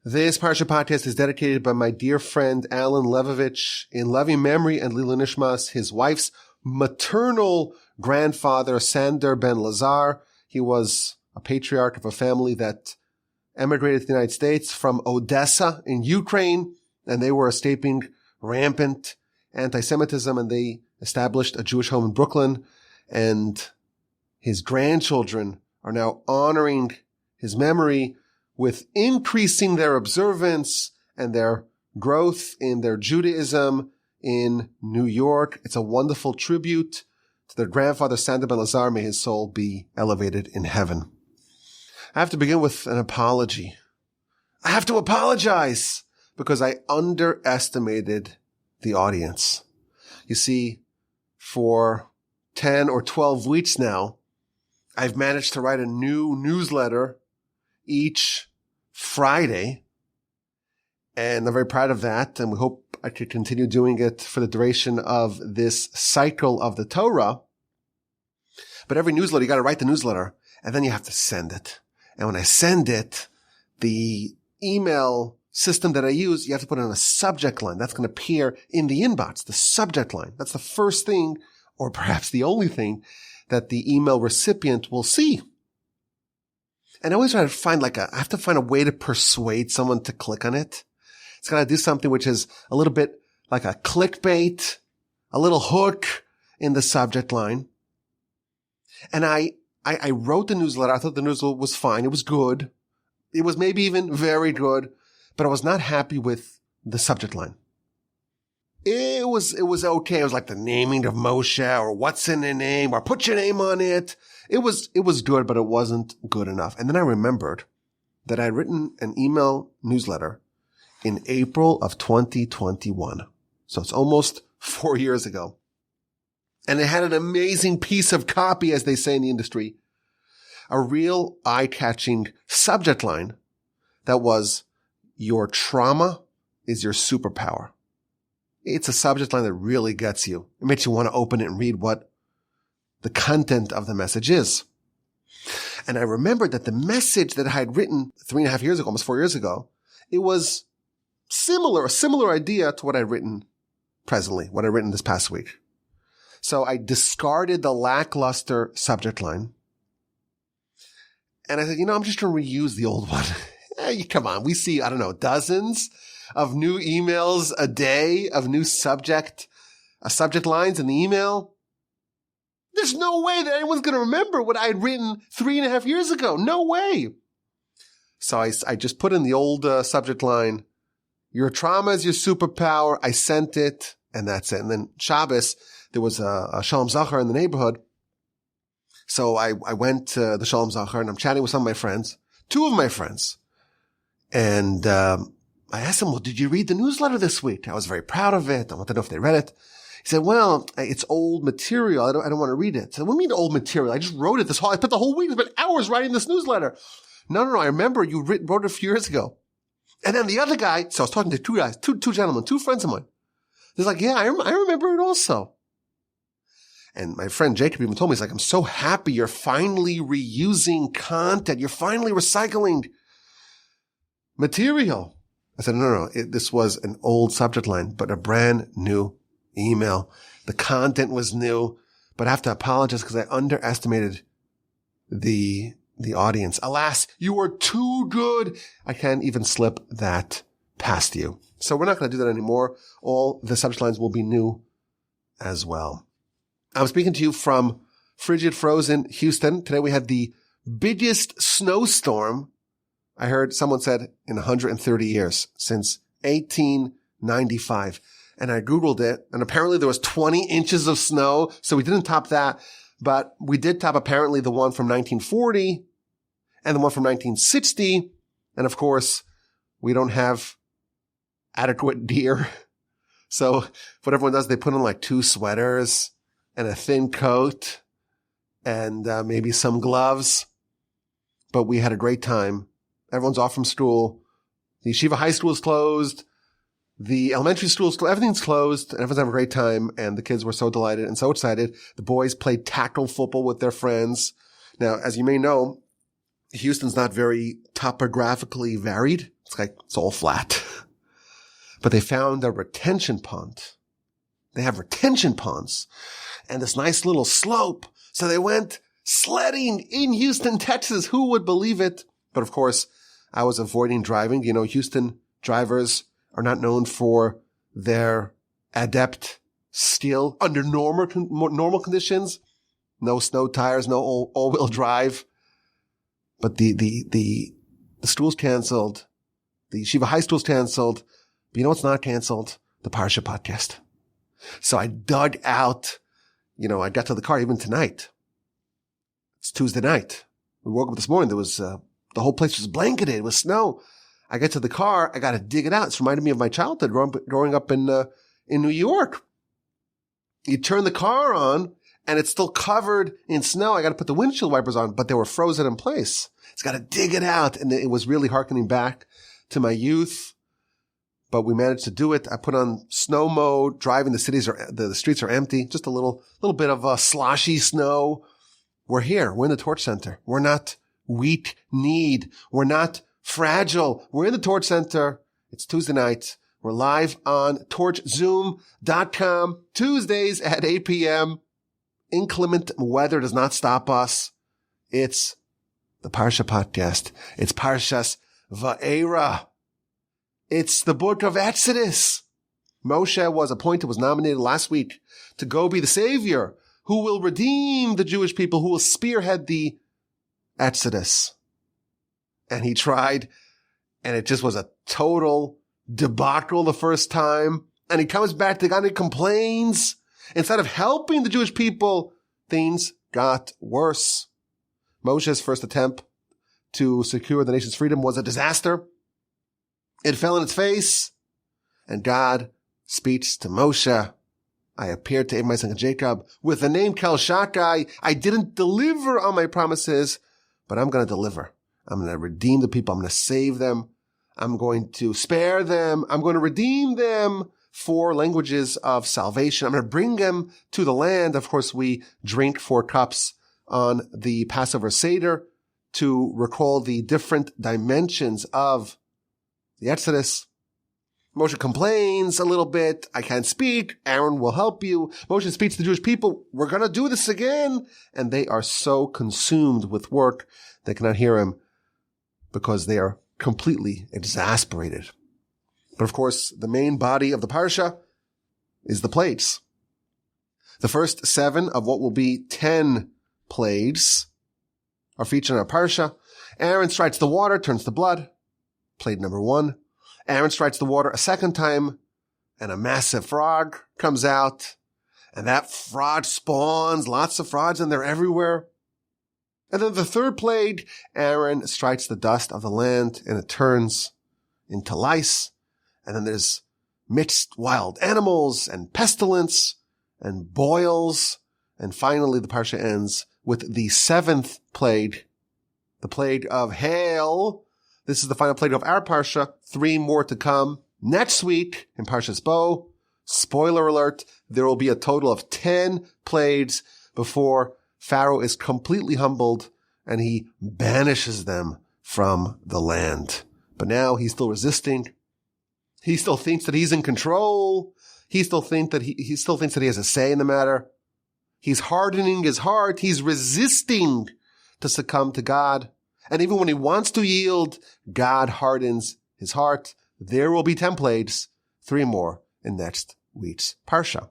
This Parsha Podcast is dedicated by my dear friend Alen Lvovich in loving memory and leilui nishmas, his wife's maternal grandfather, Sander ben Lazar. He was a patriarch of a family that emigrated to the United States from Odessa in Ukraine, and they were escaping rampant anti-Semitism, and they established a Jewish home in Brooklyn, and his grandchildren are now honoring his memory with increasing their observance and their growth in their Judaism in New York. It's a wonderful tribute to their grandfather, Sander ben Lazar. May his soul be elevated in heaven. I have to begin with an apology. I have to apologize because I underestimated the audience. You see, for 10 or 12 weeks now, I've managed to write a new newsletter each Friday, and I'm very proud of that, and we hope I can continue doing it for the duration of this cycle of the Torah. But every newsletter, you got to write the newsletter, and then you have to send it. And when I send it, the email system that I use, you have to put in a subject line. That's going to appear in the inbox, the subject line. That's the first thing, or perhaps the only thing, that the email recipient will see. And I always try to find I have to find a way to persuade someone to click on it. It's got to do something which is a little bit like a clickbait, a little hook in the subject line. And I wrote the newsletter. I thought the newsletter was fine. It was good. It was maybe even very good, but I was not happy with the subject line. It was okay. It was like the naming of Moshe, or what's in the name, or put your name on it. It was good, but it wasn't good enough. And then I remembered that I had written an email newsletter in April of 2021. So it's almost 4 years ago. And it had an amazing piece of copy, as they say in the industry, a real eye-catching subject line that was, your trauma is your superpower. It's a subject line that really gets you. It makes you want to open it and read what the content of the message is. And I remembered that the message that I had written 3.5 years ago, almost 4 years ago, it was a similar idea to what I'd written presently, what I'd written this past week. So I discarded the lackluster subject line. And I said, I'm just going to reuse the old one. Come on. We see, dozens of new emails a day of new subject lines in the email. There's no way that anyone's going to remember what I had written 3.5 years ago. No way. So I just put in the old subject line, your trauma is your superpower. I sent it, and that's it. And then Shabbos, there was a Shalom Zachar in the neighborhood. So I went to the Shalom Zachar, and I'm chatting with some of my friends, 2 of my friends. And I asked them, well, did you read the newsletter this week? I was very proud of it. I wanted to know if they read it. He said, well, it's old material. I don't want to read it. I said, what do you mean old material? I just wrote it I spent the whole week, I spent hours writing this newsletter. No. I remember you wrote it a few years ago. And then the other guy, so I was talking to 2 guys, two gentlemen, 2 friends of mine. He's like, yeah, I remember it also. And my friend Jacob even told me, he's like, I'm so happy you're finally reusing content. You're finally recycling material. I said, no. This was an old subject line, but a brand new email. The content was new, but I have to apologize because I underestimated the audience. Alas, you were too good. I can't even slip that past you. So we're not going to do that anymore. All the subject lines will be new as well. I'm speaking to you from frigid, frozen Houston. Today we had the biggest snowstorm, I heard someone said, in 130 years, since 1895. And I Googled it, and apparently there was 20 inches of snow, so we didn't top that. But we did top apparently the one from 1940 and the one from 1960. And of course, we don't have adequate gear. So what everyone does, they put on 2 sweaters and a thin coat and maybe some gloves. But we had a great time. Everyone's off from school. The yeshiva high school is closed. The elementary school is closed. Everything's closed. And everyone's having a great time. And the kids were so delighted and so excited. The boys played tackle football with their friends. Now, as you may know, Houston's not very topographically varied. It's all flat. But they found a retention pond. They have retention ponds and this nice little slope. So they went sledding in Houston, Texas. Who would believe it? But of course, I was avoiding driving. Houston drivers are not known for their adept skill under normal conditions. No snow tires, no all-wheel drive. But the school's canceled. The Yeshiva High School's canceled. But you know what's not canceled? The Parsha Podcast. So I dug out, I got to the car even tonight. It's Tuesday night. We woke up this morning. There was, the whole place was blanketed with snow. I get to the car. I got to dig it out. It's reminded me of my childhood growing up in New York. You turn the car on and it's still covered in snow. I got to put the windshield wipers on, but they were frozen in place. It's got to dig it out. And it was really hearkening back to my youth. But we managed to do it. I put on snow mode, driving. The streets are empty. Just a little bit of sloshy snow. We're here. We're in the Torch Center. We're not weak-kneed. We're not fragile. We're in the Torch Center. It's Tuesday night. We're live on torchzoom.com Tuesdays at 8 p.m. Inclement weather does not stop us. It's the Parsha Podcast. It's Parshas Vaeira. It's the book of Exodus. Moshe was nominated last week to go be the savior who will redeem the Jewish people, who will spearhead the Exodus. And he tried, and it just was a total debacle the first time. And he comes back to God and he complains. Instead of helping the Jewish people, things got worse. Moshe's first attempt to secure the nation's freedom was a disaster. It fell in its face, and God speaks to Moshe. I appeared to Abraham, my son Jacob with the name Kel Shaddai. I didn't deliver on my promises, but I'm going to deliver. I'm going to redeem the people. I'm going to save them. I'm going to spare them. I'm going to redeem them for languages of salvation. I'm going to bring them to the land. Of course, we drink 4 cups on the Passover Seder to recall the different dimensions of the Exodus. Moshe complains a little bit. I can't speak. Aaron will help you. Moshe speaks to the Jewish people. We're going to do this again. And they are so consumed with work, they cannot hear him because they are completely exasperated. But of course, the main body of the Parsha is the plagues. The first 7 of what will be 10 plagues are featured in our Parsha. Aaron strikes the water, turns to blood. Plague number 1. Aaron strikes the water a second time, and a massive frog comes out, and that frog spawns lots of frogs, and they're everywhere. And then the third plague, Aaron strikes the dust of the land, and it turns into lice. And then there's mixed wild animals, and pestilence, and boils. And finally, the Parsha ends with the 7th plague, the plague of hail. This is the final plague of our Parsha. 3 more to come next week in Parshas Bo. Spoiler alert, there will be a total of 10 plagues before Pharaoh is completely humbled and he banishes them from the land. But now he's still resisting. He still thinks that he's in control. He still thinks that he has a say in the matter. He's hardening his heart. He's resisting to succumb to God. And even when he wants to yield, God hardens his heart. There will be 10 plagues, 3 more in next week's Parsha.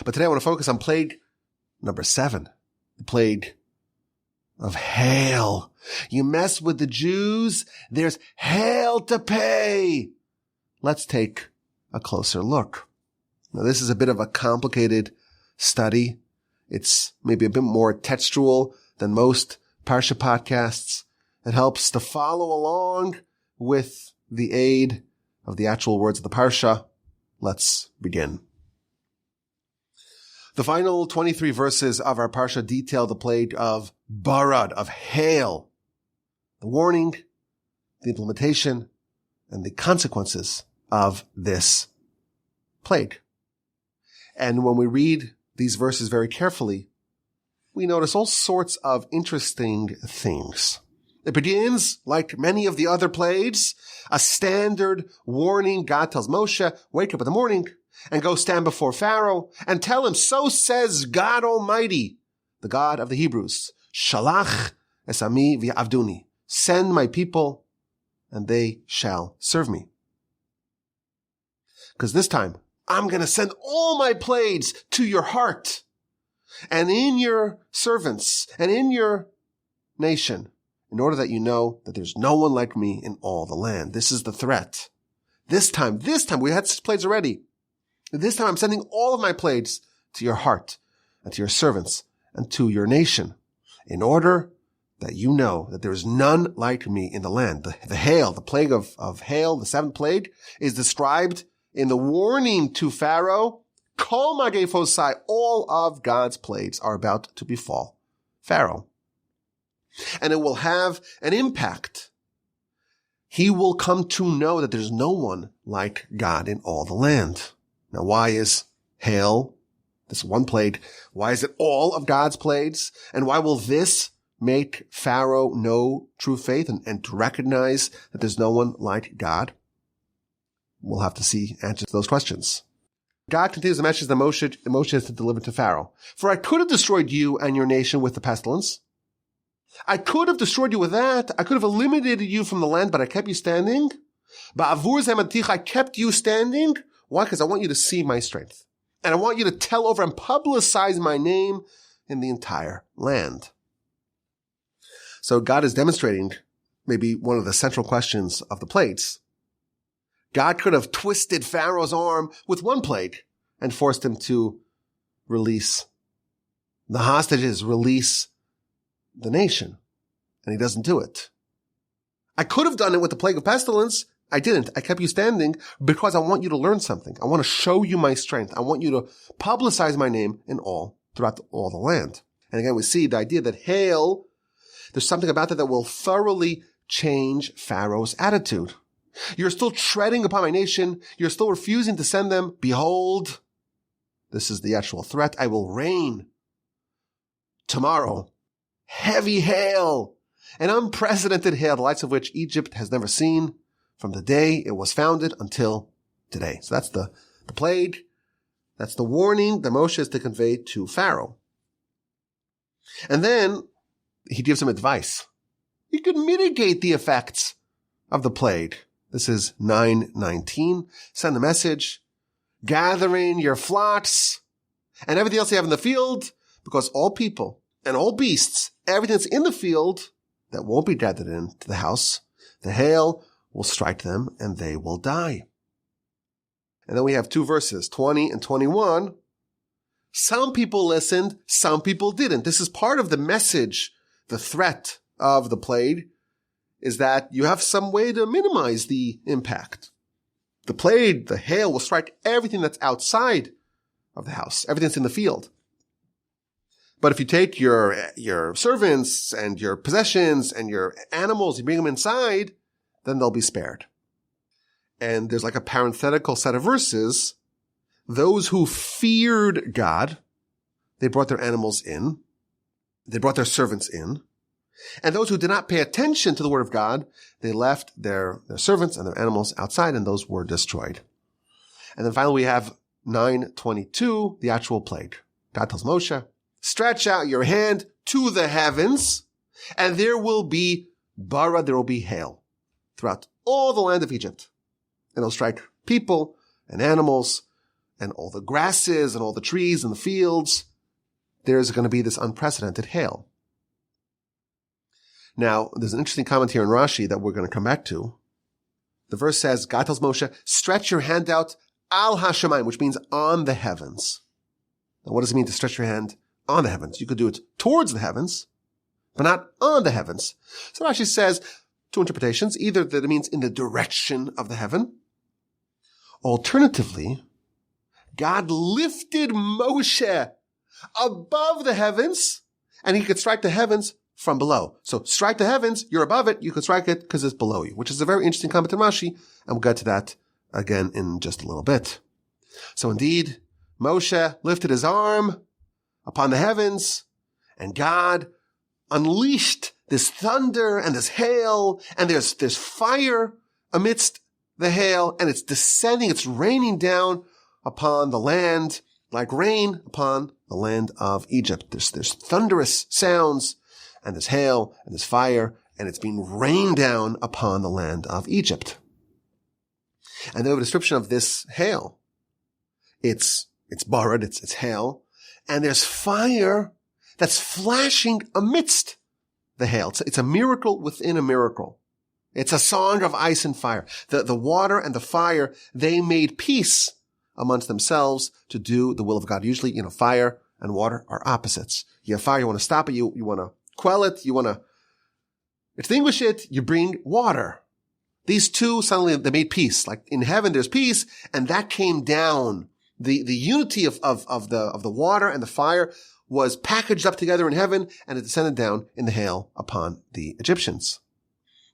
But today I want to focus on plague number 7, the plague of hail. You mess with the Jews, there's hail to pay. Let's take a closer look. Now, this is a bit of a complicated study. It's maybe a bit more textual than most Parsha podcasts. It helps to follow along with the aid of the actual words of the Parsha. Let's begin. The final 23 verses of our Parsha detail the plague of barad, of hail, the warning, the implementation, and the consequences of this plague. And when we read these verses very carefully, we notice all sorts of interesting things. It begins, like many of the other plagues, a standard warning. God tells Moshe, wake up in the morning and go stand before Pharaoh and tell him, so says God Almighty, the God of the Hebrews, Shalach es ami v'yavduni. Send my people and they shall serve me. Because this time, I'm going to send all my plagues to your heart and in your servants and in your nation, in order that you know that there's no one like me in all the land. This is the threat. This time, we had 6 plagues already. This time I'm sending all of my plagues to your heart and to your servants and to your nation, in order that you know that there is none like me in the land. The hail, the plague of hail, the 7th plague, is described in the warning to Pharaoh. Kol magefosai, all of God's plagues are about to befall Pharaoh. And it will have an impact. He will come to know that there's no one like God in all the land. Now, why is hail, this one plague, why is it all of God's plagues? And why will this make Pharaoh know true faith and to recognize that there's no one like God? We'll have to see answers to those questions. God continues the message that Moshe is to deliver to Pharaoh. For I could have destroyed you and your nation with the pestilence. I could have destroyed you with that. I could have eliminated you from the land, but I kept you standing. I kept you standing. Why? Because I want you to see my strength. And I want you to tell over and publicize my name in the entire land. So God is demonstrating maybe one of the central questions of the plagues. God could have twisted Pharaoh's arm with one plague and forced him to release the hostages, release the nation. And he doesn't do it. I could have done it with the plague of pestilence. I didn't. I kept you standing because I want you to learn something. I want to show you my strength. I want you to publicize my name throughout all the land. And again, we see the idea that hail, there's something about that will thoroughly change Pharaoh's attitude. You're still treading upon my nation. You're still refusing to send them. Behold, this is the actual threat. I will rain tomorrow. Heavy hail, an unprecedented hail, the likes of which Egypt has never seen from the day it was founded until today. So that's the plague. That's the warning that Moshe is to convey to Pharaoh. And then he gives him advice. You could mitigate the effects of the plague. This is 9:19. Send the message. Gather in your flocks and everything else you have in the field, because all people and all beasts, everything that's in the field that won't be gathered into the house, the hail will strike them and they will die. And then we have 2 verses, 20 and 21. Some people listened, some people didn't. This is part of the message, the threat of the plague, is that you have some way to minimize the impact. The plague, the hail, will strike everything that's outside of the house, everything that's in the field. But if you take your servants and your possessions and your animals, you bring them inside, then they'll be spared. And there's like a parenthetical set of verses. Those who feared God, they brought their animals in. They brought their servants in. And those who did not pay attention to the word of God, they left their servants and their animals outside, and those were destroyed. And then finally we have 9:22, the actual plague. God tells Moshe, stretch out your hand to the heavens, and there will be bara, there will be hail throughout all the land of Egypt. And it'll strike people and animals and all the grasses and all the trees and the fields. There's going to be this unprecedented hail. Now, there's an interesting comment here in Rashi that we're going to come back to. The verse says, God tells Moshe, stretch your hand out al hashamayim, which means on the heavens. Now, what does it mean to stretch your hand on the heavens? You could do it towards the heavens, but not on the heavens. So Rashi says 2 interpretations, either that it means in the direction of the heaven. Alternatively, God lifted Moshe above the heavens, and he could strike the heavens from below. So strike the heavens, you're above it, you could strike it because it's below you, which is a very interesting comment in Rashi, and we'll get to that again in just a little bit. So indeed, Moshe lifted his arm upon the heavens, and God unleashed this thunder and this hail, and there's fire amidst the hail, and it's descending, it's raining down upon the land like rain upon the land of Egypt. There's thunderous sounds, and there's hail, and there's fire, and it's being rained down upon the land of Egypt. And they have a description of this hail. It's borrowed, it's hail, and there's fire that's flashing amidst the hail. It's a miracle within a miracle. It's a song of ice and fire. The water and the fire, they made peace amongst themselves to do the will of God. Usually, fire and water are opposites. You have fire, you want to stop it, you want to quell it, you want to extinguish it, you bring water. These two, suddenly they made peace. Like in heaven, there's peace, and that came down. The unity of the water and the fire was packaged up together in heaven, and it descended down in the hail upon the Egyptians.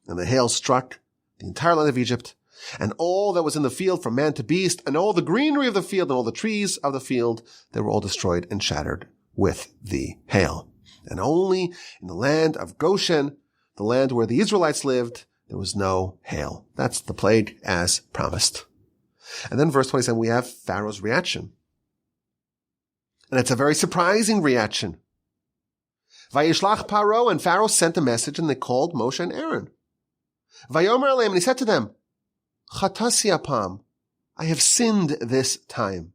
And the hail struck the entire land of Egypt, and all that was in the field from man to beast, and all the greenery of the field, and all the trees of the field, they were all destroyed and shattered with the hail. And only in the land of Goshen, the land where the Israelites lived, there was no hail. That's the plague as promised. And then verse 27, we have Pharaoh's reaction. And it's a very surprising reaction. Vayishlach Paro, and Pharaoh sent a message, and they called Moshe and Aaron. Vayomer Aleim, and he said to them, Chatasi apam, I have sinned this time.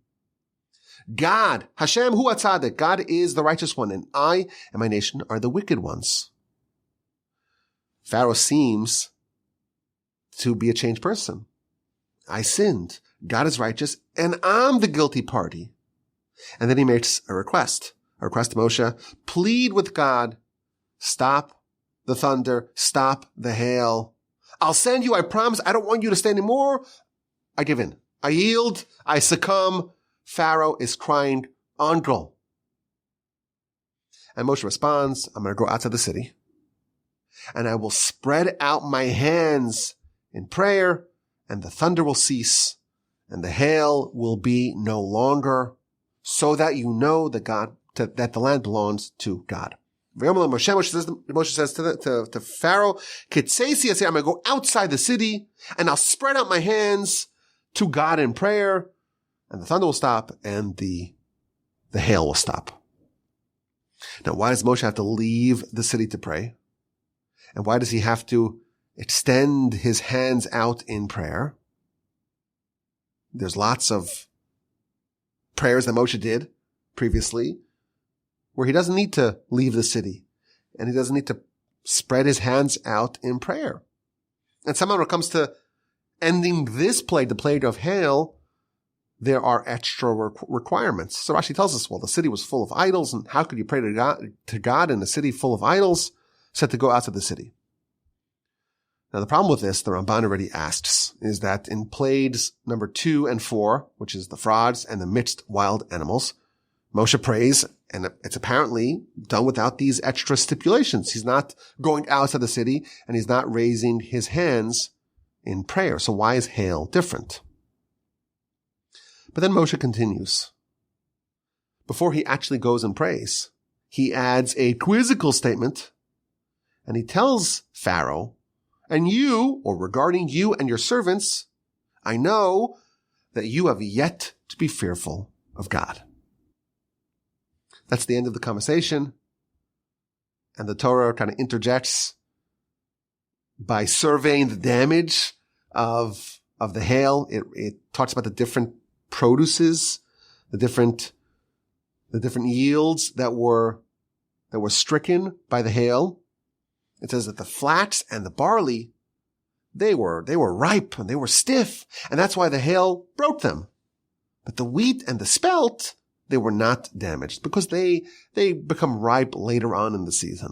God, Hashem hu atzadik, God is the righteous one, and I and my nation are the wicked ones. Pharaoh seems to be a changed person. I sinned. God is righteous, and I'm the guilty party. And then he makes a request to Moshe, plead with God, stop the thunder, stop the hail. I'll send you, I promise, I don't want you to stay anymore. I give in. I yield, I succumb. Pharaoh is crying, Angel. And Moshe responds, I'm going to go outside the city, and I will spread out my hands in prayer, and the thunder will cease, and the hail will be no longer, so that you know that the land belongs to God. Moshe says to Pharaoh, I'm going to go outside the city, and I'll spread out my hands to God in prayer, and the thunder will stop, and the hail will stop. Now, why does Moshe have to leave the city to pray? And why does he have to extend his hands out in prayer? There's lots of prayers that Moshe did previously where he doesn't need to leave the city, and he doesn't need to spread his hands out in prayer. And somehow when it comes to ending this plague, the plague of hail, there are extra requirements. So Rashi tells us, well, the city was full of idols, and how could you pray to God in a city full of idols? Said to go outside the city. Now, the problem with this, the Ramban already asks, is that in plagues number 2 and 4, which is the frogs and the mixed wild animals, Moshe prays, and it's apparently done without these extra stipulations. He's not going outside the city, and he's not raising his hands in prayer. So why is hail different? But then Moshe continues. Before he actually goes and prays, he adds a quizzical statement, and he tells Pharaoh, and you, or regarding you and your servants, I know that you have yet to be fearful of God. That's the end of the conversation. And the Torah kind of interjects by surveying the damage of the hail. It talks about the different produces, the different yields that were stricken by the hail. It says that the flax and the barley, they were ripe and they were stiff, and that's why the hail broke them. But the wheat and the spelt, they were not damaged because they become ripe later on in the season.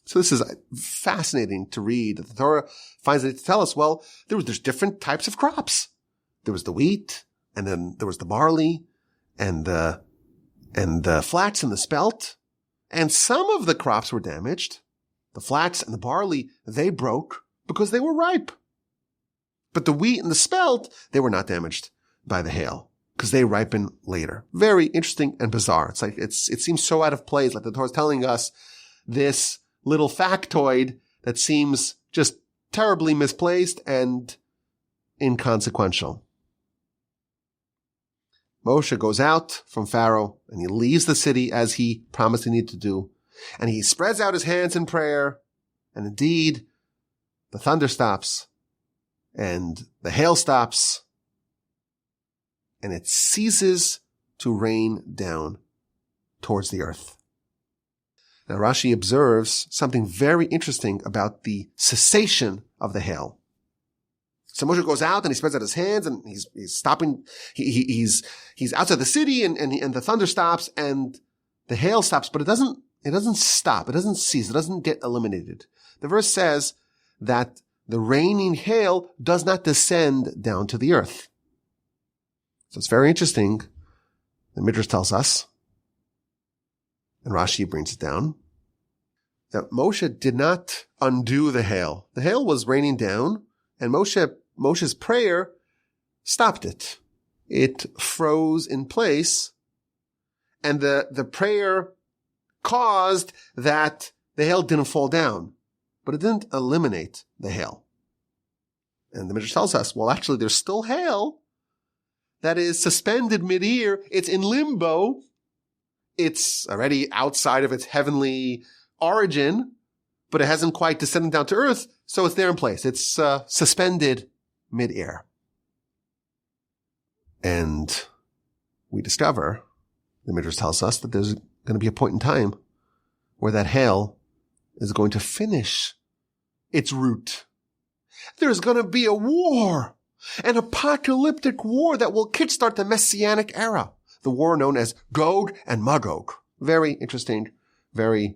So this is fascinating to read. The Torah finds it to tell us, well, there's different types of crops. There was the wheat, and then there was the barley, and the flax and the spelt, and some of the crops were damaged. The flax and the barley, they broke because they were ripe. But the wheat and the spelt, they were not damaged by the hail because they ripen later. Very interesting and bizarre. It's like, it seems so out of place. Like the Torah is telling us this little factoid that seems just terribly misplaced and inconsequential. Moshe goes out from Pharaoh and he leaves the city as he promised he needed to do. And he spreads out his hands in prayer. And indeed, the thunder stops and the hail stops and it ceases to rain down towards the earth. Now Rashi observes something very interesting about the cessation of the hail. So Moshe goes out and he spreads out his hands and he's stopping. He's outside the city and the thunder stops and the hail stops, but it doesn't stop. It doesn't cease. It doesn't get eliminated. The verse says that the raining hail does not descend down to the earth. So it's very interesting. The Midrash tells us, and Rashi brings it down, that Moshe did not undo the hail. The hail was raining down, and Moshe's prayer stopped it. It froze in place, and the prayer caused that the hail didn't fall down, but it didn't eliminate the hail. And the Midrash tells us, well, actually, there's still hail that is suspended mid-air. It's in limbo. It's already outside of its heavenly origin, but it hasn't quite descended down to earth, so it's there in place. It's suspended mid-air. And we discover, the Midrash tells us, that there's going to be a point in time where that hail is going to finish its route. There's going to be a war, an apocalyptic war that will kickstart the Messianic era, the war known as Gog and Magog. Very interesting, very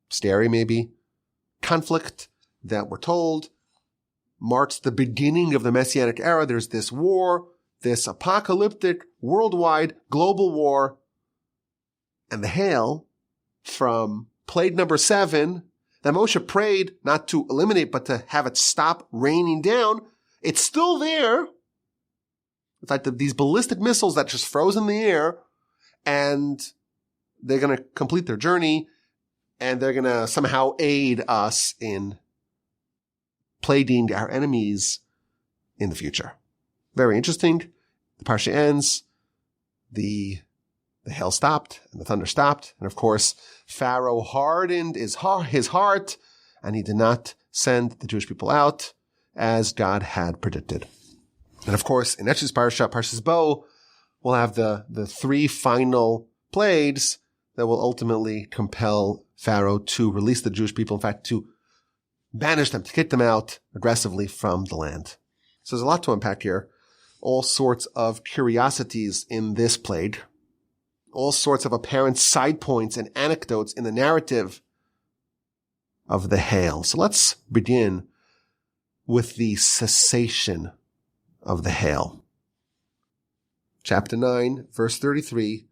scary maybe, conflict that we're told marks the beginning of the Messianic era. There's this war, this apocalyptic, worldwide, global war, and the hail from plague number 7 that Moshe prayed not to eliminate, but to have it stop raining down, it's still there. It's like these ballistic missiles that just froze in the air, and they're going to complete their journey, and they're going to somehow aid us in plaguing our enemies in the future. Very interesting. The Parsha ends. The hail stopped and the thunder stopped. And of course, Pharaoh hardened his heart and he did not send the Jewish people out as God had predicted. And of course, in next week's Parsha, Parshas Bo, we'll have the 3 final plagues that will ultimately compel Pharaoh to release the Jewish people. In fact, to banish them, to kick them out aggressively from the land. So there's a lot to unpack here. All sorts of curiosities in this plague. All sorts of apparent side points and anecdotes in the narrative of the hail. So let's begin with the cessation of the hail. Chapter 9, verse 33.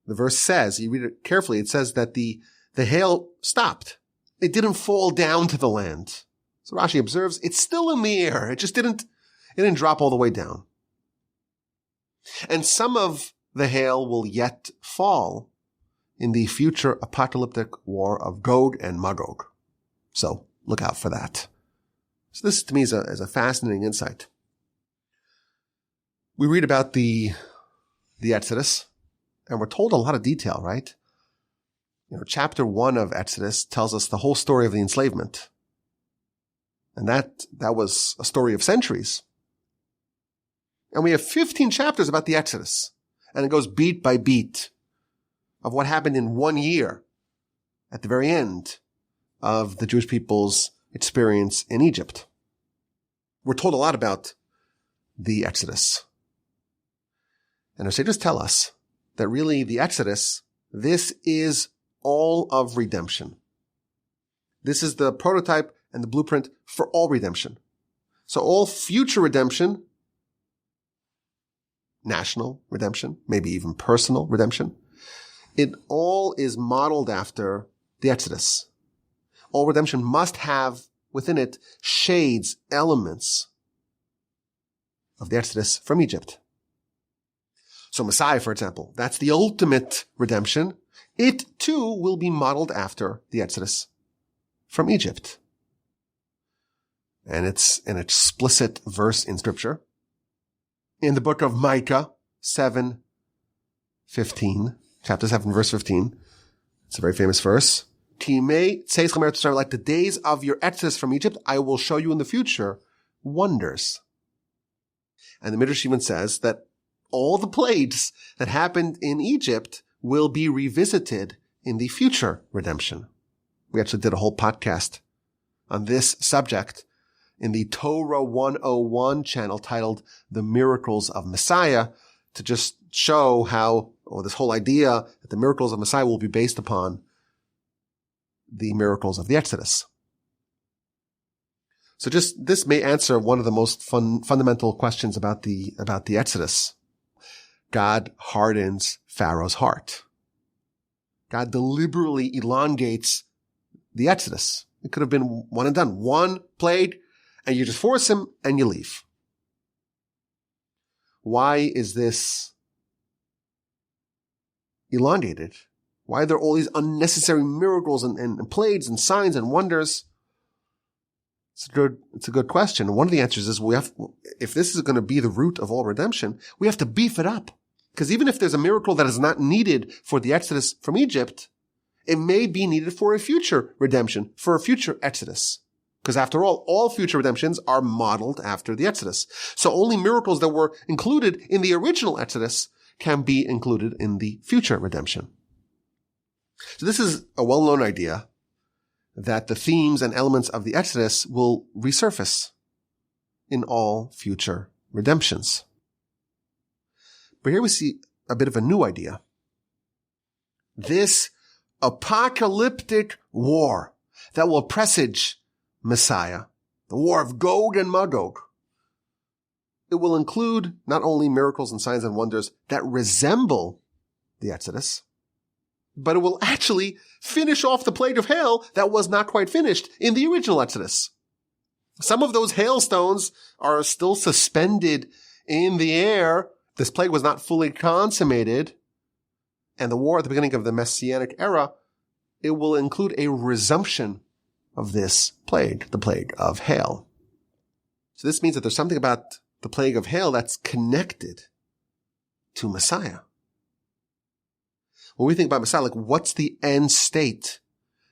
The verse says, you read it carefully, it says that the hail stopped. It didn't fall down to the land. So Rashi observes, it's still in the air. It didn't drop all the way down. And some of the hail will yet fall in the future apocalyptic war of Gog and Magog. So look out for that. So this to me is a fascinating insight. We read about the Exodus, and we're told a lot of detail, right? Chapter 1 of Exodus tells us the whole story of the enslavement. And that was a story of centuries. And we have 15 chapters about the Exodus. And it goes beat by beat of what happened in 1 year at the very end of the Jewish people's experience in Egypt. We're told a lot about the Exodus. And our sages tell us that really the Exodus, this is all of redemption. This is the prototype and the blueprint for all redemption. So all future redemption, national redemption, maybe even personal redemption, it all is modeled after the Exodus. All redemption must have within it shades, elements of the Exodus from Egypt. So Messiah, for example, that's the ultimate redemption. it too will be modeled after the Exodus from Egypt. And it's an explicit verse in Scripture. In the book of Micah 7:15, chapter 7, verse 15, it's a very famous verse. Like the days of your exodus from Egypt, I will show you in the future wonders. And the Midrash even says that all the plagues that happened in Egypt will be revisited in the future redemption. We actually did a whole podcast on this subject in the Torah 101 channel titled The Miracles of Messiah, to just show how, or this whole idea that the miracles of Messiah will be based upon the miracles of the Exodus. So just, this may answer one of the most fundamental questions about the Exodus. God hardens Pharaoh's heart. God deliberately elongates the Exodus. It could have been one and done. One plague, and you just force him and you leave. Why is this elongated? Why are there all these unnecessary miracles and plagues and signs and wonders? It's a good question. One of the answers is if this is going to be the root of all redemption, we have to beef it up. Because even if there's a miracle that is not needed for the Exodus from Egypt, it may be needed for a future redemption, for a future Exodus. Because after all future redemptions are modeled after the Exodus. So only miracles that were included in the original Exodus can be included in the future redemption. So this is a well-known idea that the themes and elements of the Exodus will resurface in all future redemptions. But here we see a bit of a new idea. This apocalyptic war that will presage Messiah, the war of Gog and Magog, it will include not only miracles and signs and wonders that resemble the Exodus, but it will actually finish off the plague of hail that was not quite finished in the original Exodus. Some of those hailstones are still suspended in the air. This plague was not fully consummated. And the war at the beginning of the Messianic era, it will include a resumption of this plague, the plague of hail. So this means that there's something about the plague of hail that's connected to Messiah. When we think about Messiah, like what's the end state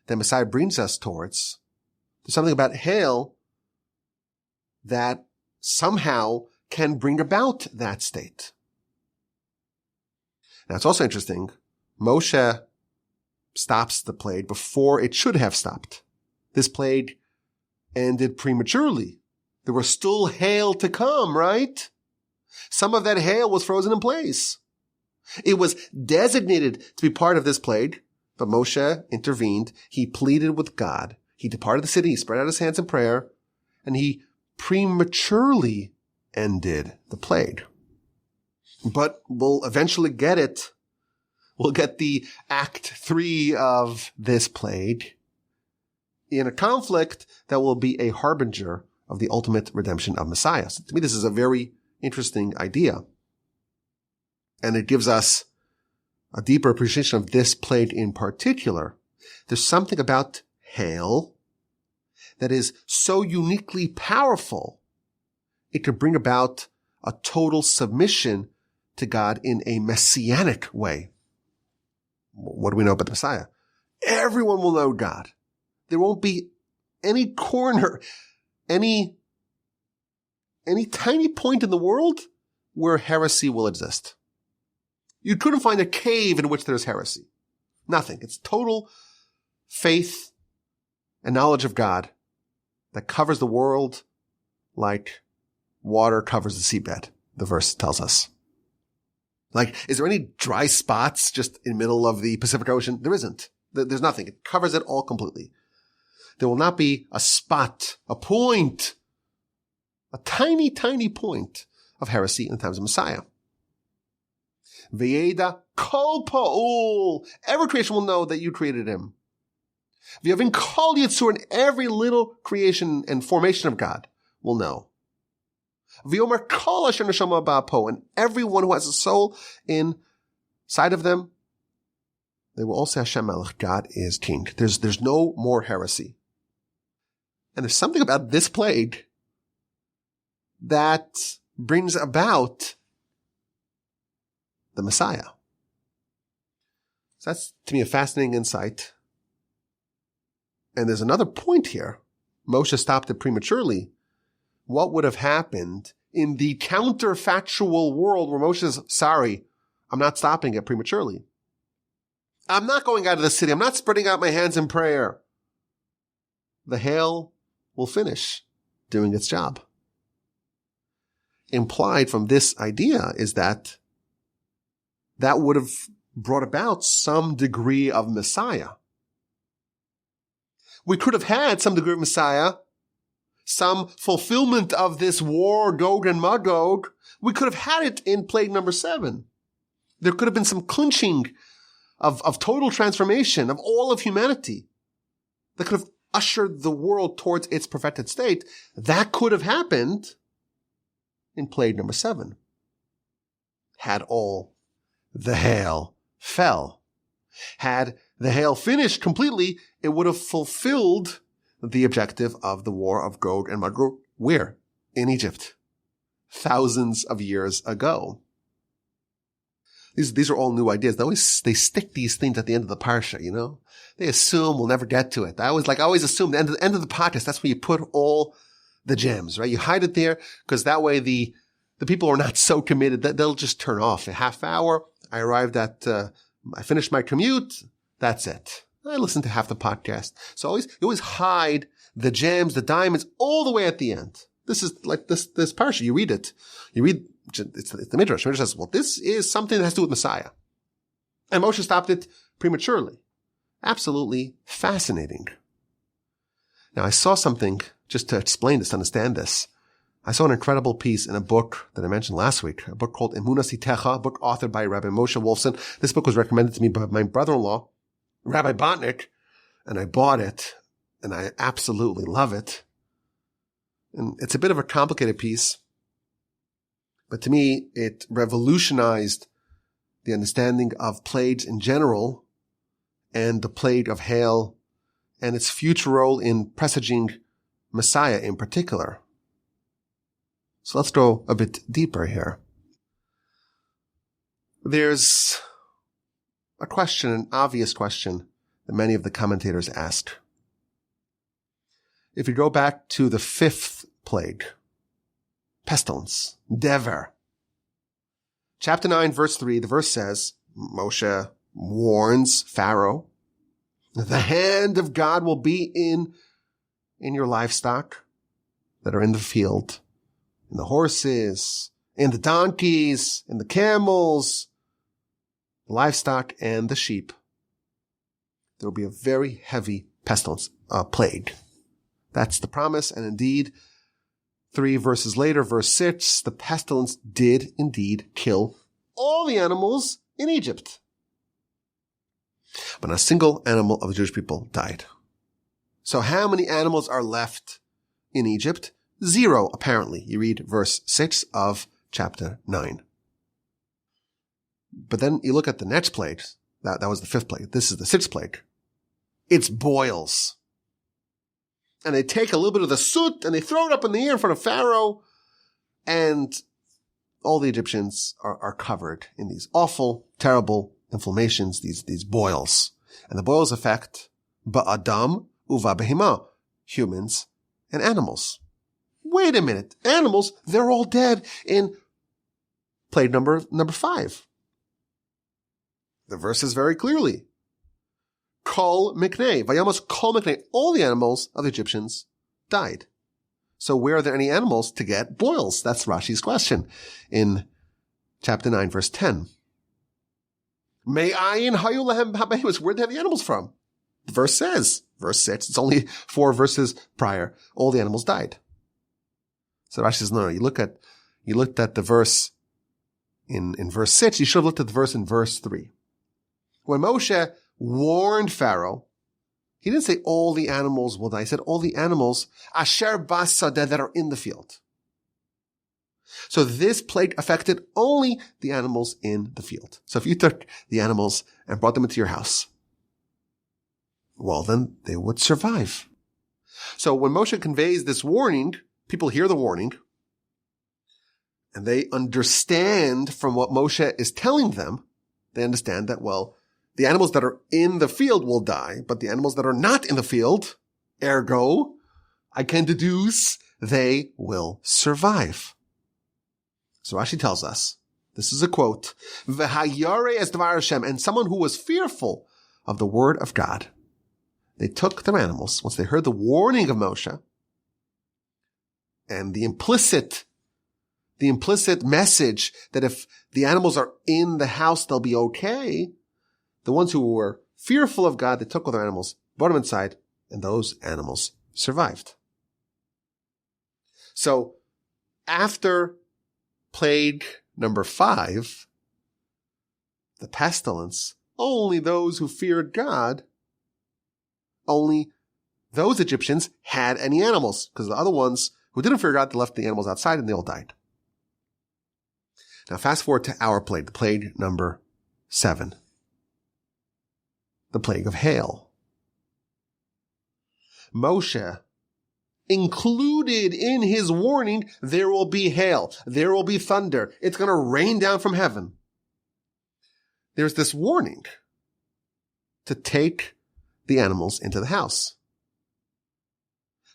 that Messiah brings us towards? There's something about hail that somehow can bring about that state. Now it's also interesting, Moshe stops the plague before it should have stopped. This plague ended prematurely. There was still hail to come, right? Some of that hail was frozen in place. It was designated to be part of this plague, but Moshe intervened. He pleaded with God. He departed the city. He spread out his hands in prayer, and he prematurely ended the plague. But we'll eventually get it. We'll get the Act 3 of this plague in a conflict that will be a harbinger of the ultimate redemption of Messiah. So to me, this is a very interesting idea. And it gives us a deeper appreciation of this plague in particular. There's something about hail that is so uniquely powerful, it could bring about a total submission to God in a messianic way. What do we know about the Messiah? Everyone will know God. There won't be any corner, any tiny point in the world where heresy will exist. You couldn't find a cave in which there's heresy. Nothing. It's total faith and knowledge of God that covers the world like water covers the seabed, the verse tells us. Like, is there any dry spots just in the middle of the Pacific Ocean? There isn't. There's nothing. It covers it all completely. There will not be a spot, a point, a tiny, tiny point of heresy in the times of Messiah. Vaeira kol pa'ul. Every creation will know that you created him. V'yavin kol yitzur, and every little creation and formation of God will know. V'yomer kol asher neshama ba'apo, and everyone who has a soul inside of them, They will all say Hashem Melech, God is king. There's no more heresy. And there's something about this plague that brings about the Messiah. So that's, to me, a fascinating insight. And there's another point here. Moshe stopped it prematurely. What would have happened in the counterfactual world where Moshe says, sorry, I'm not stopping it prematurely. I'm not going out of the city. I'm not spreading out my hands in prayer. The hail will finish doing its job. Implied from this idea is that would have brought about some degree of Messiah. We could have had some degree of Messiah, some fulfillment of this war, Gog and Magog. We could have had it in plague number 7. There could have been some clinching of total transformation of all of humanity that could have ushered the world towards its perfected state. That could have happened in plague number 7. Had all the hail fell. Had the hail finished completely, it would have fulfilled the objective of the war of Gog and Magog. Where? In Egypt. Thousands of years ago. These are all new ideas. They stick these things at the end of the Parsha, you know? They assume we'll never get to it. I always assume the end of the podcast, that's where you put all the gems, right? You hide it there because that way the people who are not so committed that they'll just turn off. A half hour, I arrived at, I finished my commute. That's it. I listened to half the podcast. So you always hide the gems, the diamonds, all the way at the end. This is like this Parsha. You read it. It's the Midrash. The Midrash says, well, this is something that has to do with Messiah. And Moshe stopped it prematurely. Absolutely fascinating. Now, I saw something, just to explain this, to understand this. I saw an incredible piece in a book that I mentioned last week, a book called Emunas Itecha, a book authored by Rabbi Moshe Wolfson. This book was recommended to me by my brother-in-law, Rabbi Botnick, and I bought it, and I absolutely love it. And it's a bit of a complicated piece, but to me, it revolutionized the understanding of plagues in general and the plague of hail and its future role in presaging Messiah in particular. So let's go a bit deeper here. There's a question, an obvious question that many of the commentators ask. If you go back to the 5th plague, pestilence, dever. Chapter 9, verse 3, the verse says, Moshe warns Pharaoh, the hand of God will be in your livestock that are in the field, in the horses, in the donkeys, in the camels, the livestock, and the sheep. There will be a very heavy pestilence, plague. That's the promise, and indeed, 3 verses later, verse 6, the pestilence did indeed kill all the animals in Egypt. But not a single animal of the Jewish people died. So how many animals are left in Egypt? 0, apparently. You read verse 6 of chapter 9. But then you look at the next plague. That was the 5th plague. This is the 6th plague. It's boils. And they take a little bit of the soot and they throw it up in the air in front of Pharaoh. And all the Egyptians are covered in these awful, terrible inflammations, these boils. And the boils affect ba'adam uva behima, humans and animals. Wait a minute. Animals, they're all dead in plague number 5. The verse says very clearly, Kol miknei, vayamos kol miknei. All the animals of the Egyptians died. So where are there any animals to get boils? That's Rashi's question in chapter 9, verse 10. Me'ayin hayu lehem habehimus. Where did they have the animals from? The verse says, verse 6, it's only 4 verses prior, all the animals died. So Rashi says, no, you looked at the verse in verse 6, you should have looked at the verse in verse 3. When Moshe warned Pharaoh, he didn't say all the animals will die. He said all the animals, asher basadeh, that are in the field. So this plague affected only the animals in the field. So if you took the animals and brought them into your house, well, then they would survive. So when Moshe conveys this warning, people hear the warning, and they understand from what Moshe is telling them, they understand that, well, the animals that are in the field will die, but the animals that are not in the field, ergo, I can deduce they will survive. So Rashi tells us, this is a quote, "V'hayare es dvar Hashem," and someone who was fearful of the word of God. They took their animals, once they heard the warning of Moshe, and the implicit message that if the animals are in the house, they'll be okay. The ones who were fearful of God, they took all their animals, brought them inside, and those animals survived. So after plague number 5, the pestilence, only those who feared God, only those Egyptians had any animals, because the other ones who didn't fear God, they left the animals outside and they all died. Now fast forward to our plague, the plague number 7, the plague of hail. Moshe included in his warning, there will be hail, there will be thunder, it's going to rain down from heaven. There's this warning to take the animals into the house.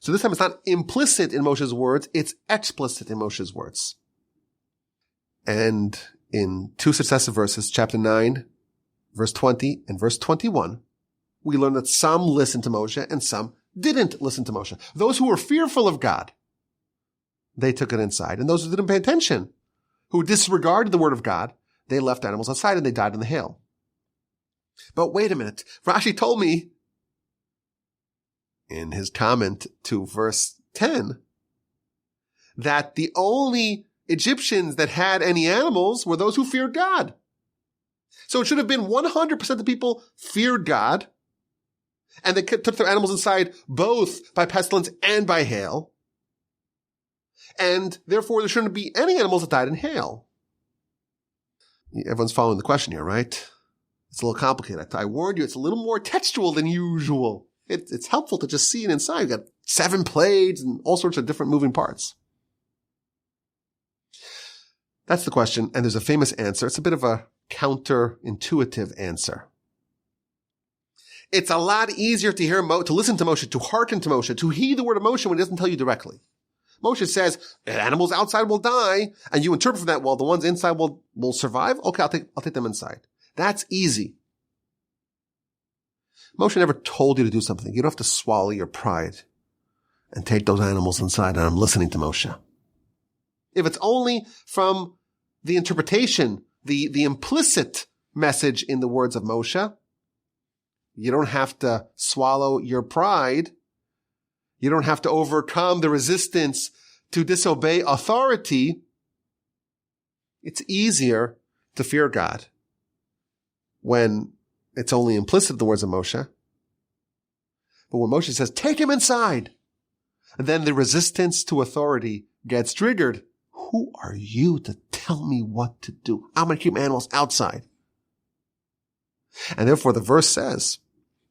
So this time it's not implicit in Moshe's words, it's explicit in Moshe's words. And in 2 successive verses, chapter 9, verse 20 and verse 21, we learn that some listened to Moshe and some didn't listen to Moshe. Those who were fearful of God, they took it inside. And those who didn't pay attention, who disregarded the word of God, they left animals outside and they died in the hail. But wait a minute. Rashi told me in his comment to verse 10 that the only Egyptians that had any animals were those who feared God. So it should have been 100% of the people feared God, and they took their animals inside both by pestilence and by hail. And therefore, there shouldn't be any animals that died in hail. Everyone's following the question here, right? It's a little complicated. I warned you, it's a little more textual than usual. It's helpful to just see it inside. You've got 7 plagues and all sorts of different moving parts. That's the question, and there's a famous answer. It's a bit of a counterintuitive answer. It's a lot easier to to listen to Moshe, to hearken to Moshe, to heed the word of Moshe when he doesn't tell you directly. Moshe says, animals outside will die, and you interpret from that, well, the ones inside will survive? Okay, I'll take them inside. That's easy. Moshe never told you to do something. You don't have to swallow your pride and take those animals inside, and I'm listening to Moshe. If it's only from the interpretation, the implicit message in the words of Moshe, you don't have to swallow your pride. You don't have to overcome the resistance to disobey authority. It's easier to fear God when it's only implicit in the words of Moshe. But when Moshe says, take him inside, and then the resistance to authority gets triggered, who are you to tell me what to do? I'm going to keep animals outside. And therefore the verse says,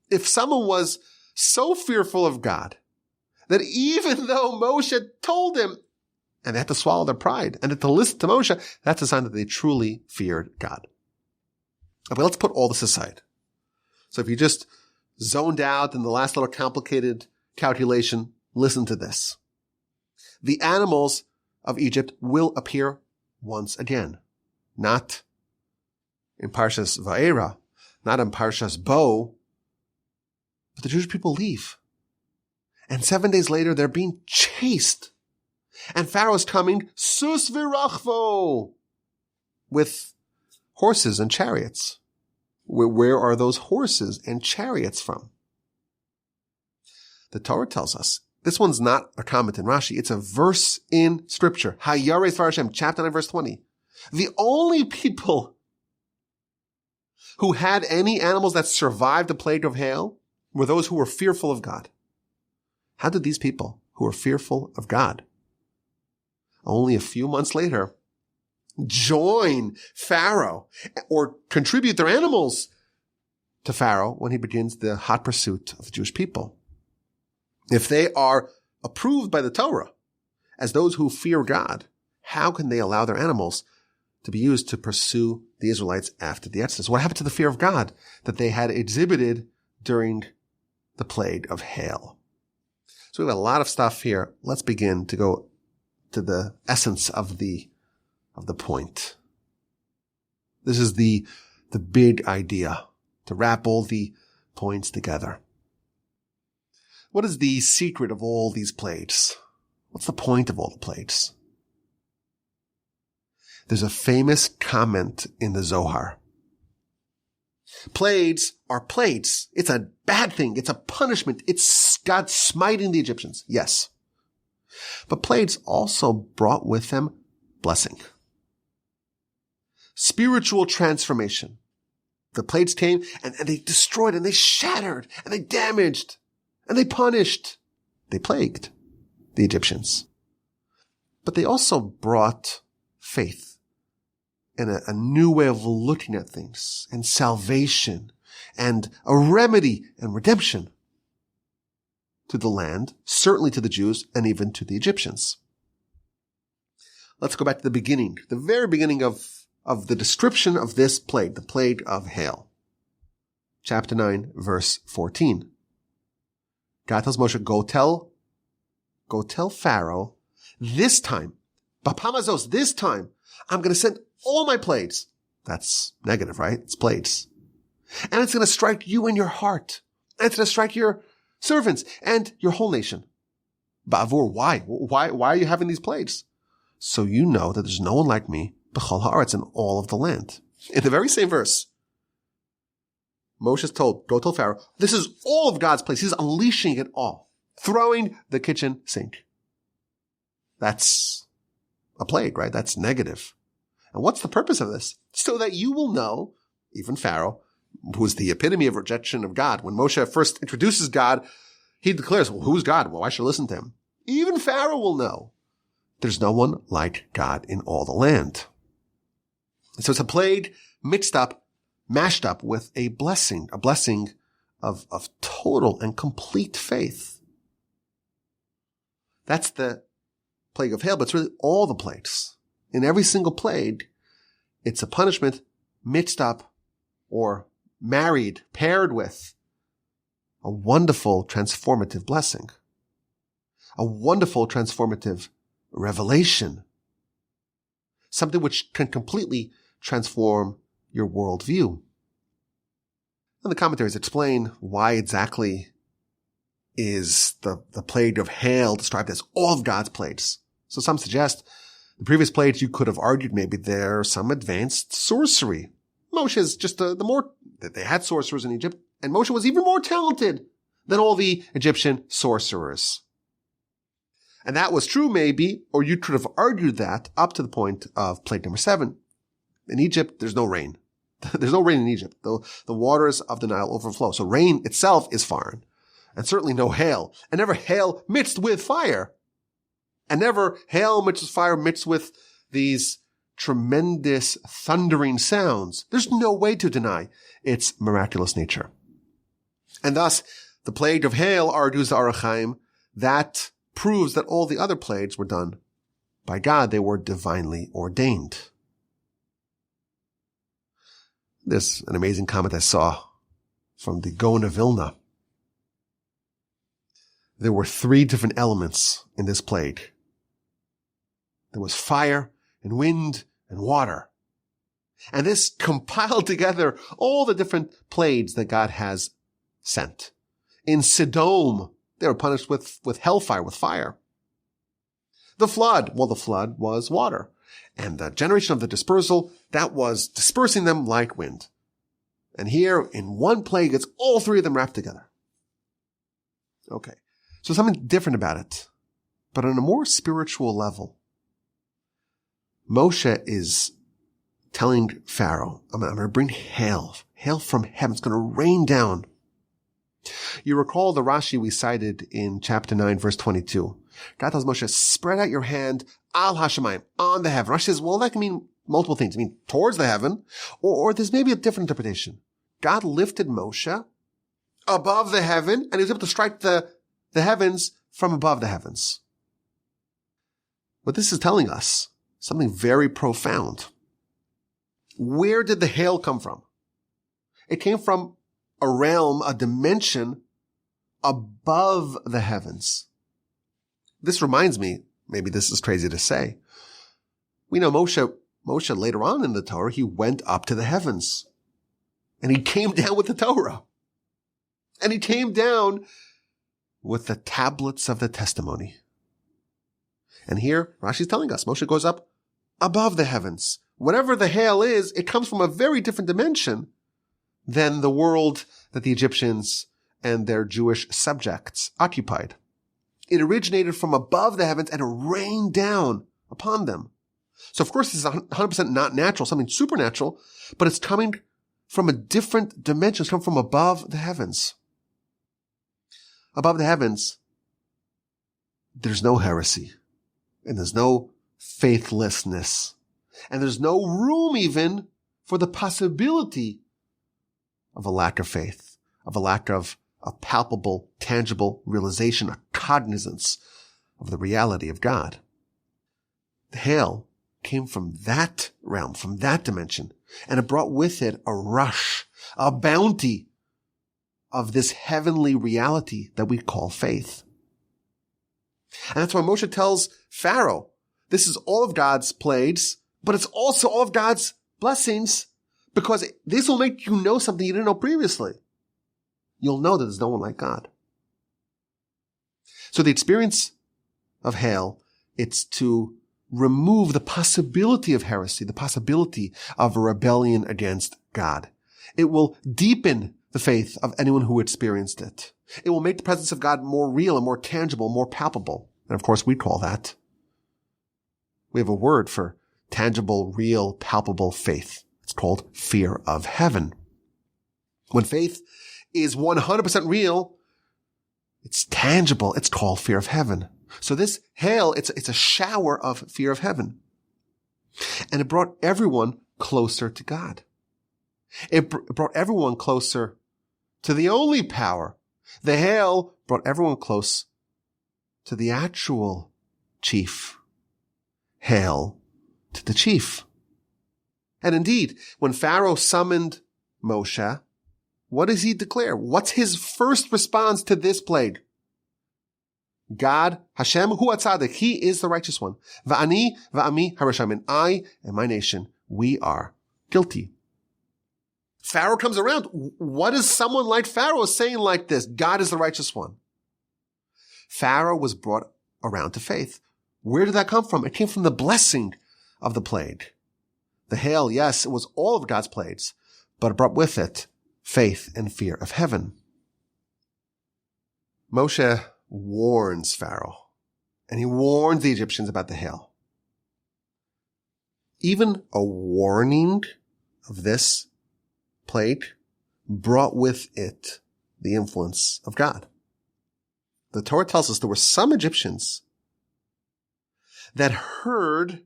if someone was so fearful of God that even though Moshe told him, and they had to swallow their pride and to listen to Moshe, that's a sign that they truly feared God. Okay, let's put all this aside. So if you just zoned out in the last little complicated calculation, listen to this. The animals of Egypt will appear once again. Not in Parshas Vaeira, not in Parshas Bo, but the Jewish people leave. And 7 days later, they're being chased. And Pharaoh's coming, sus virachvo, with horses and chariots. Where are those horses and chariots from? The Torah tells us, this one's not a comment in Rashi, it's a verse in Scripture. Hayare Dvar Hashem, chapter 9, verse 20. The only people who had any animals that survived the plague of hail were those who were fearful of God. How did these people who were fearful of God only a few months later, join Pharaoh or contribute their animals to Pharaoh when he begins the hot pursuit of the Jewish people. If they are approved by the Torah as those who fear God, how can they allow their animals to be used to pursue the Israelites after the Exodus? What happened to the fear of God that they had exhibited during the plague of hail? So we have a lot of stuff here. Let's begin to go to the essence of the point. This is the big idea, to wrap all the points together. What is the secret of all these plagues? What's the point of all the plagues? There's a famous comment in the Zohar. Plagues are plagues. It's a bad thing. It's a punishment. It's God smiting the Egyptians. Yes. But plagues also brought with them blessing. Spiritual transformation. The plagues came and they destroyed and they shattered and they damaged and they punished. They plagued the Egyptians. But they also brought faith and a new way of looking at things and salvation and a remedy and redemption to the land, certainly to the Jews and even to the Egyptians. Let's go back to the beginning, the very beginning of the description of this plague, the plague of hail. Chapter 9, verse 14. God tells Moshe, go tell Pharaoh, this time, Bapamazos, this time, I'm going to send all my plagues. That's negative, right? It's plagues. And it's going to strike you in your heart. And it's going to strike your servants and your whole nation. Ba'avur, why? Why are you having these plagues? So you know that there's no one like me, b'chol ha'aretz, in all of the land. In the very same verse, Moshe is told, go tell Pharaoh, this is all of God's plagues. He's unleashing it all. Throwing the kitchen sink. That's a plague, right? That's negative. And what's the purpose of this? So that you will know, even Pharaoh, who's the epitome of rejection of God. When Moshe first introduces God, he declares, well, who's God? Well, I should listen to him. Even Pharaoh will know there's no one like God in all the land. So it's a plague mixed up, mashed up with a blessing of total and complete faith. That's the plague of hail, but it's really all the plagues. In every single plague, it's a punishment mixed up or married, paired with a wonderful transformative blessing, a wonderful transformative revelation, something which can completely transform your worldview. And the commentaries explain why exactly is the plague of hail described as all of God's plagues. So some suggest the previous plagues, you could have argued maybe there's some advanced sorcery. Moshe is just they had sorcerers in Egypt, and Moshe was even more talented than all the Egyptian sorcerers. And that was true maybe, or you could have argued that up to the point of plague number 7. In Egypt, there's no rain. There's no rain in Egypt. The waters of the Nile overflow. So rain itself is foreign. And certainly no hail. And never hail mixed with fire. And never hail mixed with fire mixed with these tremendous thundering sounds. There's no way to deny its miraculous nature. And thus, the plague of hail, argues the Orach Chaim, that proves that all the other plagues were done by God. They were divinely ordained. There's an amazing comment I saw from the Gaon of Vilna. There were 3 different elements in this plague. There was fire and wind and water. And this compiled together all the different plagues that God has sent. In Sodom, they were punished with hellfire, with fire. The flood was water. And the generation of the dispersal, that was dispersing them like wind. And here, in one plague, it's all 3 of them wrapped together. Okay. So something different about it. But on a more spiritual level, Moshe is telling Pharaoh, I'm going to bring hail from heaven. It's going to rain down. You recall the Rashi we cited in chapter 9, verse 22. God tells Moshe, spread out your hand al hashemayim, on the heaven. Rashi says, well, that can mean multiple things. I mean, towards the heaven, or there's maybe a different interpretation. God lifted Moshe above the heaven, and he was able to strike the heavens from above the heavens. What this is telling us, something very profound. Where did the hail come from? It came from a realm, a dimension above the heavens. This reminds me, maybe this is crazy to say. We know Moshe later on in the Torah, he went up to the heavens. And he came down with the Torah. And he came down with the tablets of the testimony. And here, Rashi's telling us, Moshe goes up above the heavens. Whatever the hail is, it comes from a very different dimension than the world that the Egyptians and their Jewish subjects occupied. It originated from above the heavens and it rained down upon them. So of course this is 100% not natural, something supernatural, but it's coming from a different dimension. It's coming from above the heavens. Above the heavens, there's no heresy, and there's no faithlessness, and there's no room even for the possibility of a lack of faith, of a lack of a palpable, tangible realization, a cognizance of the reality of God. The hail came from that realm, from that dimension, and it brought with it a rush, a bounty of this heavenly reality that we call faith. And that's why Moshe tells Pharaoh, this is all of God's plagues, but it's also all of God's blessings, because this will make you know something you didn't know previously. You'll know that there's no one like God. So the experience of hail, it's to remove the possibility of heresy, the possibility of a rebellion against God. It will deepen the faith of anyone who experienced it. It will make the presence of God more real and more tangible, more palpable. And of course, we call that. We have a word for tangible, real, palpable faith. It's called fear of heaven. When faith is 100% real, it's tangible. It's called fear of heaven. So this hail, it's a shower of fear of heaven. And it brought everyone closer to God. It brought everyone closer to the only power. The hail brought everyone close to the actual chief. Hail to the chief. And indeed, when Pharaoh summoned Moshe, what does he declare? What's his first response to this plague? God, Hashem hu atzadik, he is the righteous one. Va'ani va'ami harasham, and I and my nation, we are guilty. Pharaoh comes around. What is someone like Pharaoh saying like this? God is the righteous one. Pharaoh was brought around to faith. Where did that come from? It came from the blessing of the plague. The hail, yes, it was all of God's plagues, but it brought with it faith and fear of heaven. Moshe warns Pharaoh, and he warns the Egyptians about the hail. Even a warning of this plague brought with it the influence of God. The Torah tells us there were some Egyptians that heard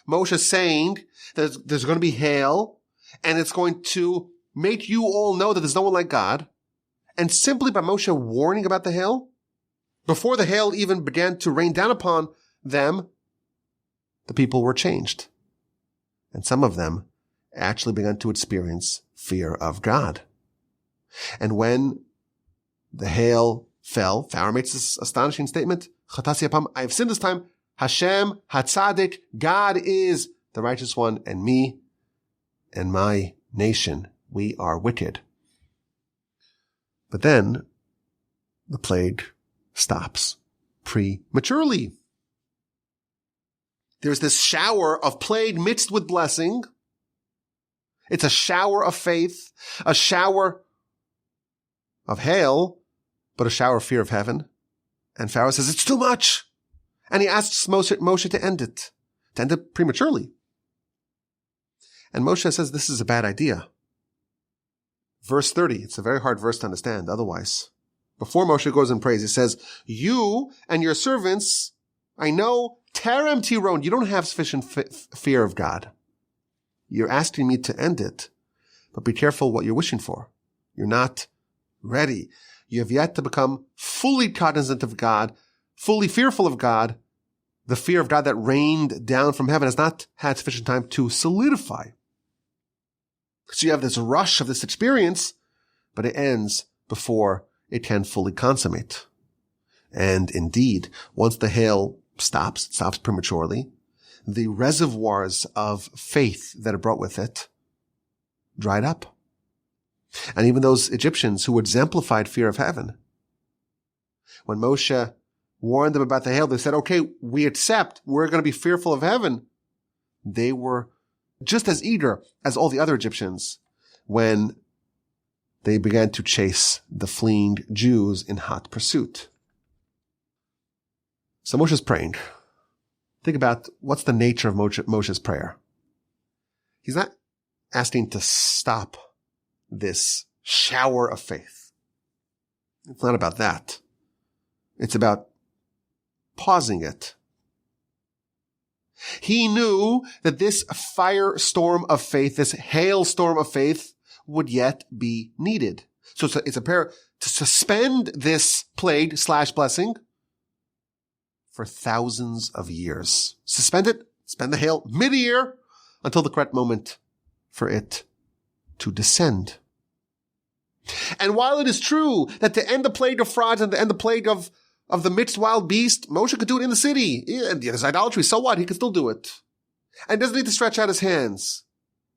Moshe saying that there's going to be hail, and it's going to make you all know that there's no one like God. And simply by Moshe warning about the hail, before the hail even began to rain down upon them, the people were changed. And some of them actually began to experience fear of God. And when the hail fell, Pharaoh makes this astonishing statement, Chatasi apam, I have sinned this time, Hashem hatzadik, God is the righteous one, and me and my nation, we are wicked. But then the plague stops prematurely. There's this shower of plague mixed with blessing. It's a shower of faith, a shower of hail, but a shower of fear of heaven. And Pharaoh says, it's too much. And he asks Moshe to end it prematurely. And Moshe says, this is a bad idea. Verse 30, it's a very hard verse to understand otherwise. Before Moshe goes and prays, he says, you and your servants, I know, terem tiron, you don't have sufficient fear of God. You're asking me to end it, but be careful what you're wishing for. You're not ready. You have yet to become fully cognizant of God, fully fearful of God. The fear of God that rained down from heaven has not had sufficient time to solidify. So you have this rush of this experience, but it ends before it can fully consummate. And indeed, once the hail stops prematurely, the reservoirs of faith that it brought with it dried up. And even those Egyptians who exemplified fear of heaven, when Moshe warned them about the hail, they said, okay, we accept, we're going to be fearful of heaven. They were just as eager as all the other Egyptians when they began to chase the fleeing Jews in hot pursuit. So Moshe's praying. Think about what's the nature of Moshe's prayer. He's not asking to stop this shower of faith. It's not about that. It's about pausing it. He knew that this firestorm of faith, this hailstorm of faith, would yet be needed. So it's a prayer to suspend this plague / blessing for thousands of years. Suspend it, spend the hail mid-year until the correct moment for it to descend. And while it is true that to end the plague of frauds and to end the plague of the mixed wild beast, Moshe could do it in the city. And there's idolatry, so what? He could still do it. And doesn't need to stretch out his hands.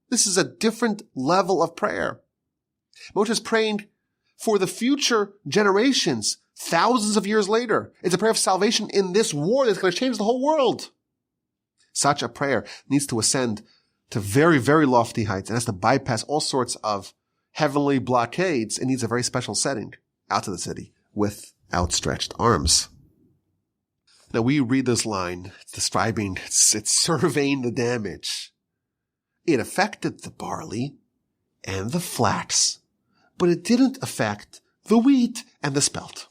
This is a different level of prayer. Moshe's praying for the future generations, thousands of years later. It's a prayer of salvation in this war that's going to change the whole world. Such a prayer needs to ascend to very, very lofty heights and has to bypass all sorts of heavenly blockades. It needs a very special setting out to the city with outstretched arms. Now we read this line, it's describing, it's surveying the damage. It affected the barley and the flax, but it didn't affect the wheat and the spelt.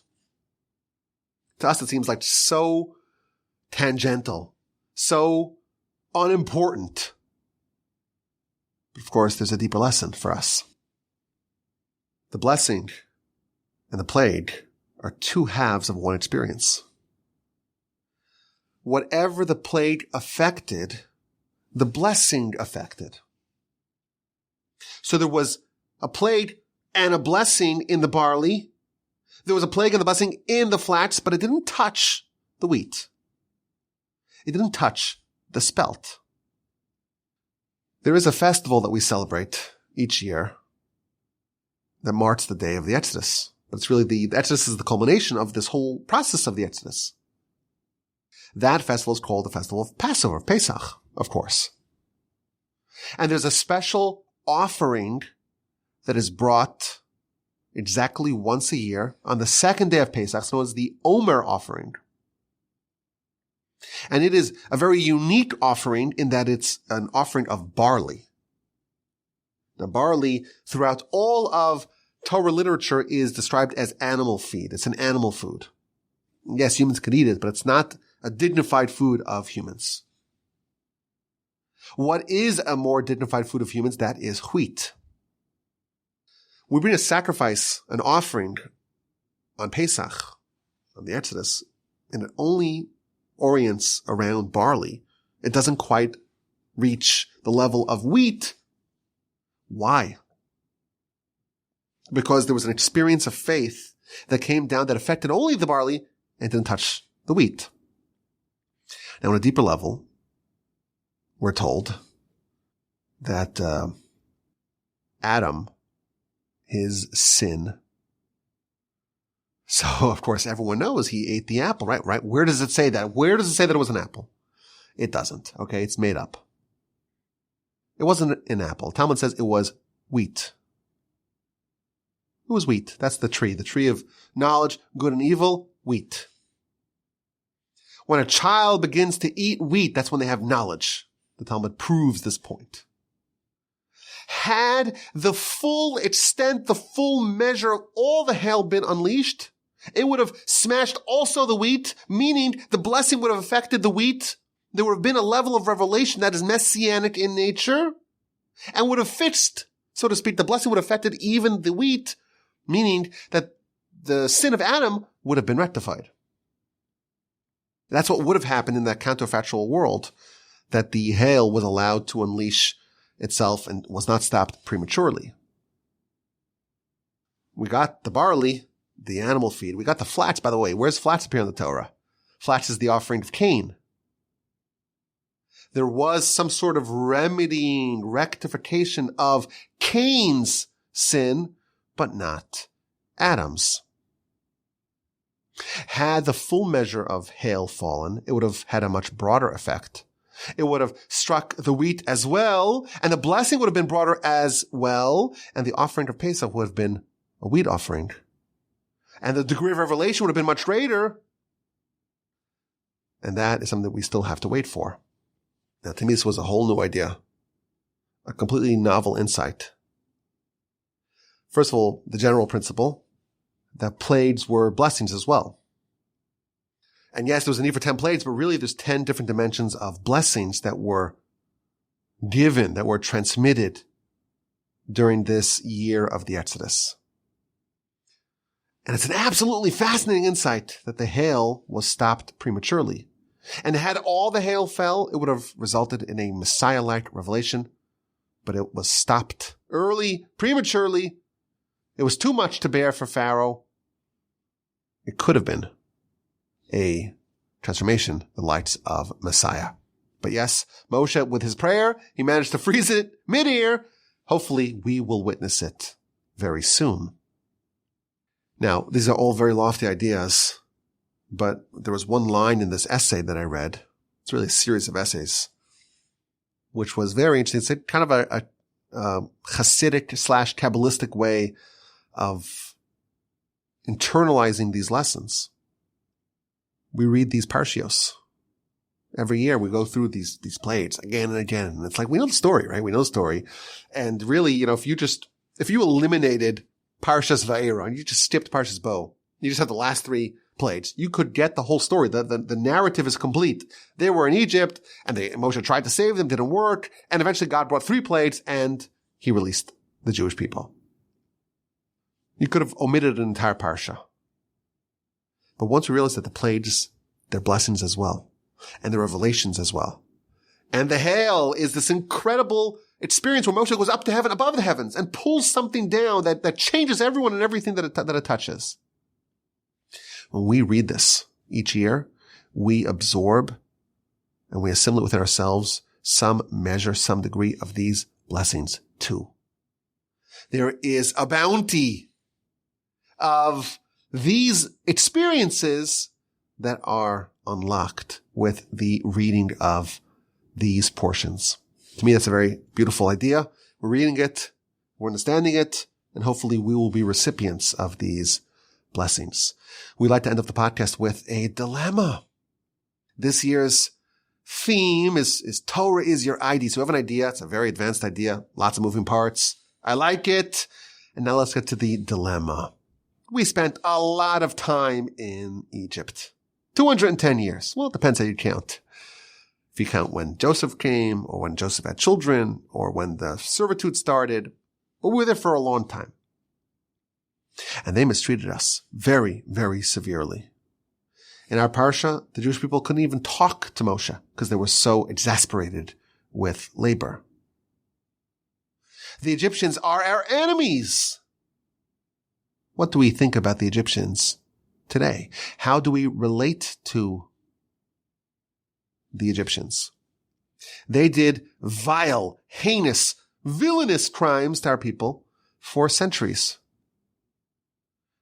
To us, it seems like so tangential, so unimportant. But of course, there's a deeper lesson for us. The blessing and the plague are two halves of one experience. Whatever the plague affected, the blessing affected. So there was a plague and a blessing in the barley. There was a plague and a blessing in the flax, but it didn't touch the wheat. It didn't touch the spelt. There is a festival that we celebrate each year that marks the day of the Exodus. But it's really the Exodus is the culmination of this whole process of the Exodus. That festival is called the festival of Passover, of Pesach, of course. And there's a special offering that is brought exactly once a year on the second day of Pesach, known as the Omer offering. And it is a very unique offering in that it's an offering of barley. Now, barley, throughout all of Torah literature, is described as animal feed. It's an animal food. Yes, humans could eat it, but it's not a dignified food of humans. What is a more dignified food of humans? That is wheat. We bring a sacrifice, an offering on Pesach, on the Exodus, and it only orients around barley. It doesn't quite reach the level of wheat. Why? Because there was an experience of faith that came down that affected only the barley and didn't touch the wheat. Now, on a deeper level, we're told that Adam, his sin. So, of course, everyone knows he ate the apple, right? Where does it say that? Where does it say that it was an apple? It doesn't. Okay, it's made up. It wasn't an apple. Talmud says it was wheat. It was wheat. That's the tree of knowledge, good and evil, wheat. When a child begins to eat wheat, that's when they have knowledge. The Talmud proves this point. Had the full extent, the full measure of all the hail been unleashed, It would have smashed also the wheat, meaning the blessing would have affected the wheat. There would have been a level of revelation that is messianic in nature and would have fixed, so to speak, the blessing would have affected even the wheat, meaning that the sin of Adam would have been rectified. That's what would have happened in that counterfactual world, that the hail was allowed to unleash itself and was not stopped prematurely. We got the barley, the animal feed. We got the flats, by the way. Where's flats appear in the Torah? Flats is the offering of Cain. There was some sort of remedying, rectification of Cain's sin, but not Adam's. Had the full measure of hail fallen, it would have had a much broader effect. It would have struck the wheat as well, and the blessing would have been broader as well, and the offering of Pesach would have been a wheat offering. And the degree of revelation would have been much greater. And that is something that we still have to wait for. Now, to me, this was a whole new idea, a completely novel insight. First of all, the general principle that plagues were blessings as well. And yes, there was a need for 10 plagues, but really there's 10 different dimensions of blessings that were given, that were transmitted during this year of the Exodus. And it's an absolutely fascinating insight that the hail was stopped prematurely. And had all the hail fell, it would have resulted in a Messiah-like revelation, but it was stopped early, prematurely. It was too much to bear for Pharaoh. It could have been a transformation, the lights of Messiah. But yes, Moshe, with his prayer, he managed to freeze it mid-air. Hopefully, we will witness it very soon. Now, these are all very lofty ideas, but there was one line in this essay that I read. It's really a series of essays, which was very interesting. It's kind of a Hasidic / Kabbalistic way of internalizing these lessons. We read these parshios. Every year we go through these plagues again and again. And it's like, we know the story, right? We know the story. And really, if you eliminated Parshas Vaeira and you just skipped Parshas Bo, you just have the last 3 plagues, you could get the whole story. The narrative is complete. They were in Egypt and Moshe tried to save them, didn't work. And eventually God brought 3 plagues and he released the Jewish people. You could have omitted an entire parsha. But once we realize that the plagues, they're blessings as well, and they're revelations as well. And the hail is this incredible experience where Moshe goes up to heaven, above the heavens, and pulls something down that changes everyone and everything that it touches. When we read this each year, we absorb and we assimilate within ourselves some measure, some degree of these blessings too. There is a bounty of these experiences that are unlocked with the reading of these portions. To me, that's a very beautiful idea. We're reading it, we're understanding it, and hopefully we will be recipients of these blessings. We like to end up the podcast with a dilemma. This year's theme is Torah is your ID. So we have an idea. It's a very advanced idea. Lots of moving parts. I like it. And now let's get to the dilemma. We spent a lot of time in Egypt. 210 years. Well, it depends how you count. If you count when Joseph came, or when Joseph had children, or when the servitude started, but we were there for a long time. And they mistreated us very, very severely. In our Parsha, the Jewish people couldn't even talk to Moshe because they were so exasperated with labor. The Egyptians are our enemies. What do we think about the Egyptians today? How do we relate to the Egyptians? They did vile, heinous, villainous crimes to our people for centuries.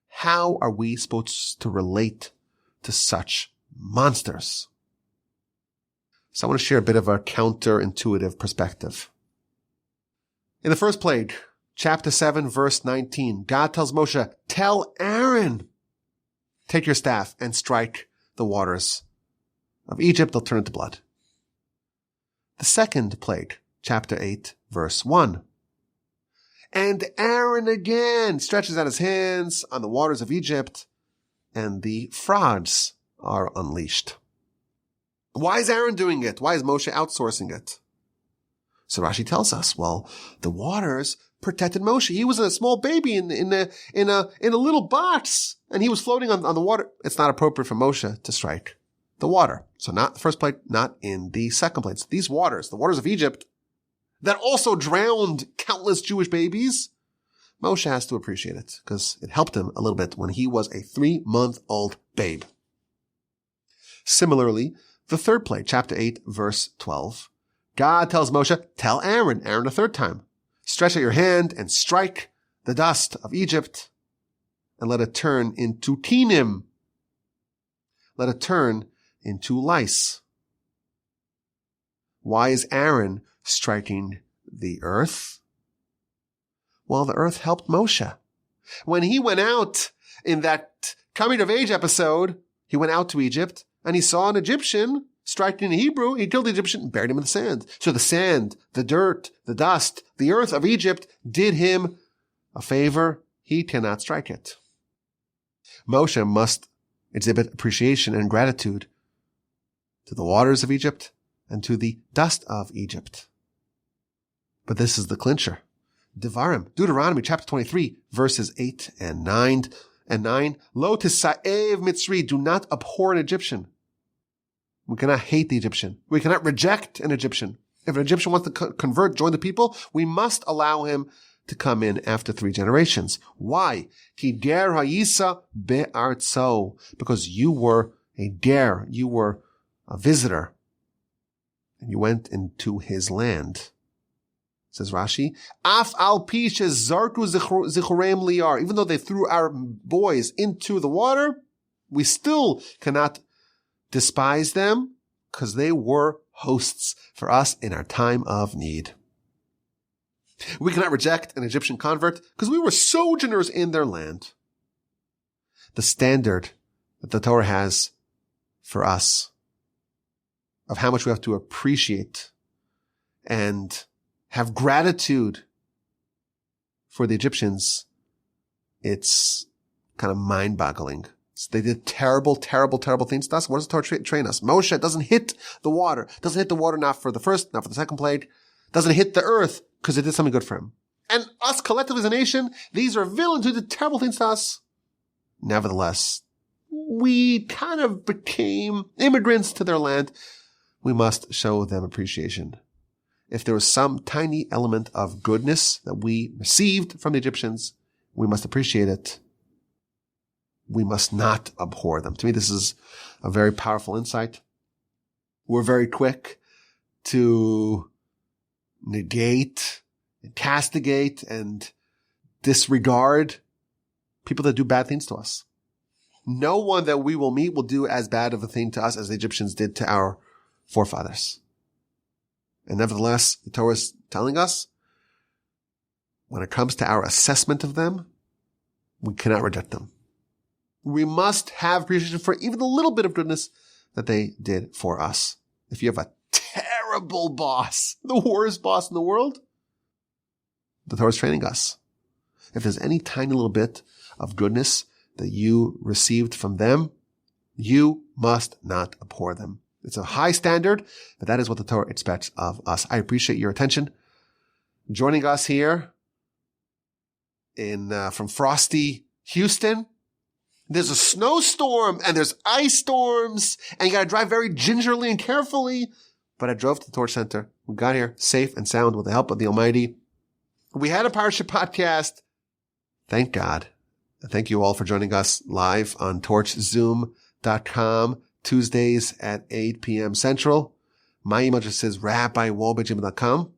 How are we supposed to relate to such monsters? So I want to share a bit of a counterintuitive perspective. In the first plague, chapter 7, verse 19, God tells Moshe, tell Aaron, take your staff and strike the waters of Egypt. They'll turn into blood. The second plague, chapter 8, verse 1. And Aaron again stretches out his hands on the waters of Egypt, and the frauds are unleashed. Why is Aaron doing it? Why is Moshe outsourcing it? So Rashi tells us, well, the waters protected Moshe. He was a small baby in a little box, and he was floating on the water. It's not appropriate for Moshe to strike the water. So not the first plague, not in the second plague. These waters, the waters of Egypt, that also drowned countless Jewish babies, Moshe has to appreciate it because it helped him a little bit when he was a 3-month-old babe. Similarly, the third plague, chapter 8, verse 12, God tells Moshe, tell Aaron a third time, stretch out your hand and strike the dust of Egypt and let it turn into tinim. Let it turn into lice. Why is Aaron striking the earth? Well, the earth helped Moshe. When he went out in that coming of age episode, he went out to Egypt and he saw an Egyptian striking a Hebrew. He killed the Egyptian and buried him in the sand. So the sand, the dirt, the dust, the earth of Egypt did him a favor. He cannot strike it. Moshe must exhibit appreciation and gratitude to the waters of Egypt and to the dust of Egypt. But this is the clincher. Deuteronomy chapter 23, verses 8 and 9. Lo tisa'ev Mitzri, do not abhor an Egyptian. We cannot hate the Egyptian. We cannot reject an Egyptian. If an Egyptian wants to convert, join the people, we must allow him to come in after 3 generations. Why? Ki ger hayisa be'artso. Because you were a ger, you were a visitor, and you went into his land. Says Rashi, Af al pi shezarku zichurem liyar. Even though they threw our boys into the water, we still cannot despise them because they were hosts for us in our time of need. We cannot reject an Egyptian convert because we were sojourners in their land. The standard that the Torah has for us of how much we have to appreciate and have gratitude for the Egyptians, it's kind of mind-boggling. So they did terrible, terrible, terrible things to us. What does the Torah train us? Moshe doesn't hit the water. Doesn't hit the water not for the first, not for the second plague. Doesn't hit the earth because it did something good for him. And us collectively as a nation, these are villains who did terrible things to us. Nevertheless, we kind of became immigrants to their land. We must show them appreciation. If there was some tiny element of goodness that we received from the Egyptians, we must appreciate it. We must not abhor them. To me, this is a very powerful insight. We're very quick to negate and castigate and disregard people that do bad things to us. No one that we will meet will do as bad of a thing to us as the Egyptians did to our forefathers. And nevertheless, the Torah is telling us, when it comes to our assessment of them, we cannot reject them. We must have appreciation for even the little bit of goodness that they did for us. If you have a terrible boss, the worst boss in the world, the Torah is training us. If there's any tiny little bit of goodness that you received from them, you must not abhor them. It's a high standard, but that is what the Torah expects of us. I appreciate your attention. Joining us here from frosty Houston. There's a snowstorm and there's ice storms and you got to drive very gingerly and carefully. But I drove to the Torch Center. We got here safe and sound with the help of the Almighty. We had a Parsha podcast. Thank God. Thank you all for joining us live on torchzoom.com. Tuesdays at 8 p.m. Central. My email address is rabbiwolbe@gmail.com.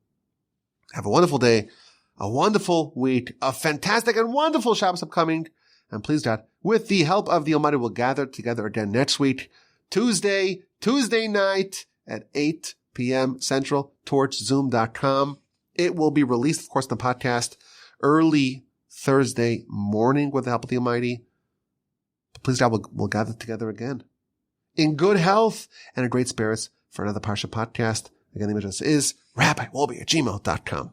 Have a wonderful day, a wonderful week, a fantastic and wonderful Shabbos upcoming. And please God, with the help of the Almighty, we'll gather together again next week, Tuesday night at 8 p.m. Central, torchzoom.com. It will be released, of course, in the podcast early Thursday morning with the help of the Almighty. But please God, we'll gather together again in good health and in great spirits for another Parsha podcast. Again, the address is rabbiwolbe@gmail.com.